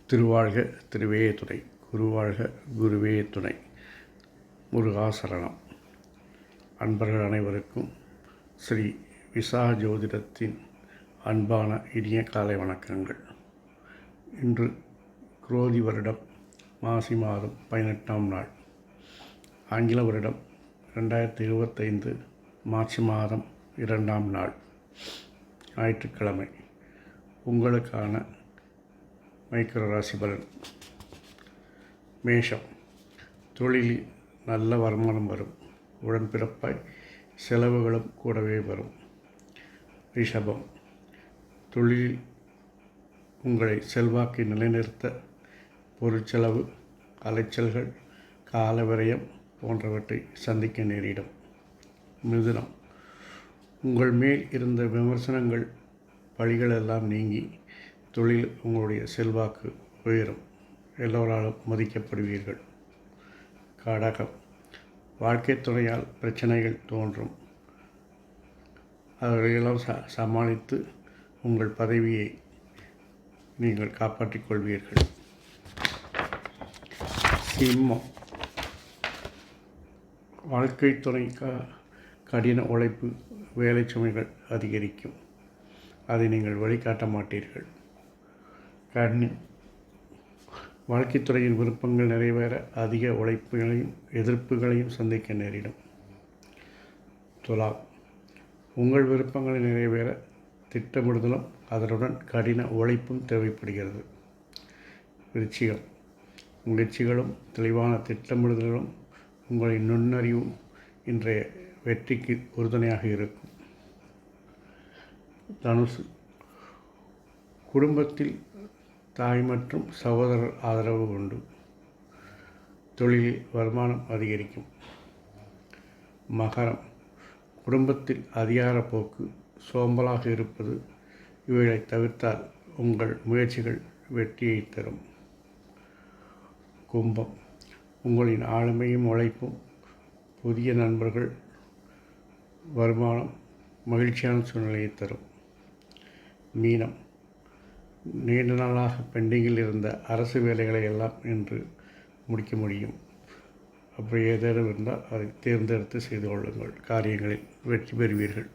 திருவாழ்க திருவே துணை, குருவாழ்க குருவே துணை. முருகாசரணம். அன்பர்கள் அனைவருக்கும் ஸ்ரீ விசாக ஜோதிடத்தின் அன்பான இனிய காலை வணக்கங்கள். இன்று குரோதி வருடம் மாசி மாதம் 18ஆம் நாள், ஆங்கில வருடம் 2025 மார்ச் மாதம் 2ஆம் நாள், ஞாயிற்றுக்கிழமை. உங்களுக்கான மைக்ரோ ராசி பலன். மேஷம். தொழிலில் நல்ல வருமானம் வரும். உடன்பிறப்பாய் செலவுகளும் கூடவே வரும். ரிஷபம். தொழிலில் உங்களை செல்வாக்கை நிலைநிறுத்த பொருட்செலவு, அலைச்சல்கள், கால விரயம் போன்றவற்றை சந்திக்க நேரிடும். மிதுனம். உங்கள் மேல் இருந்த விமர்சனங்கள், பழிகள் எல்லாம் நீங்கி தொழில் உங்களுடைய செல்வாக்கு உயரும். எல்லோராலும் மதிக்கப்படுவீர்கள். கடகம். வாழ்க்கை துணையால் பிரச்சனைகள் தோன்றும். அவர்களெல்லாம் சமாளித்து உங்கள் பதவியை நீங்கள் காப்பாற்றிக் கொள்வீர்கள். சிம்மம். வாழ்க்கை துணை கடின உழைப்பு, வேலை சுமைகள் அதிகரிக்கும். அதை நீங்கள் வழிகாட்ட மாட்டீர்கள். கன்னி. வாழ்க்கைத்துறையின் விருப்பங்கள் நிறைவேற அதிக உழைப்புகளையும் எதிர்ப்புகளையும் சந்திக்க நேரிடும். துலாம். உங்கள் விருப்பங்களை நிறைவேற திட்டமிடுதலும் அதனுடன் கடின உழைப்பும் தேவைப்படுகிறது. விருச்சிகம். முயற்சிகளும் தெளிவான திட்டமிடுதலும் உங்களின் நுண்ணறிவும் இன்றைய வெற்றிக்கு உறுதுணையாக இருக்கும். தனுசு. குடும்பத்தில் தாய் மற்றும் சகோதரர் ஆதரவு உண்டு. தொழிலில் வருமானம் அதிகரிக்கும். மகரம். குடும்பத்தில் அதிகார போக்கு, சோம்பலாக இருப்பது இவைகளை தவிர்த்தால் உங்கள் முயற்சிகள் வெற்றியை தரும். கும்பம். உங்களின் ஆளுமையும் உழைப்பும், புதிய நண்பர்கள், வருமானம், மகிழ்ச்சியான சூழ்நிலையை தரும். மீனம். நீண்ட நாளாக பெண்டிங்கில் இருந்த அரசு வேலைகளை எல்லாம் இன்று முடிக்க முடியும். அப்படி ஏதேனும் இருந்தால் அதை தேர்ந்தெடுத்து செய்து கொள்ளுங்கள். காரியங்களில் வெற்றி பெறுவீர்கள்.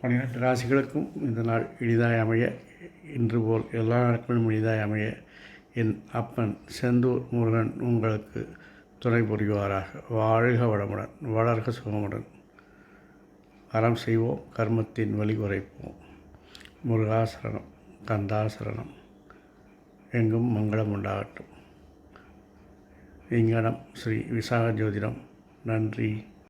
12 ராசிகளுக்கும் இந்த நாள் இனிதாய் அமைய, இன்று போல் எல்லா நாட்களும் இனிதாய் அமைய என் அப்பன் செந்தூர் முருகன் உங்களுக்கு துணை புரிவாராக. வாழ்க வளமுடன், வளர்க சுகமுடன். அறம் செய்வோம், கர்மத்தின் வழி குறைப்போம். முருகாசரணம், கந்தாசரணம். எங்கும் மங்களம் உண்டாகட்டும். இங்கனம் ஸ்ரீ விசாக ஜோதிடம். நன்றி.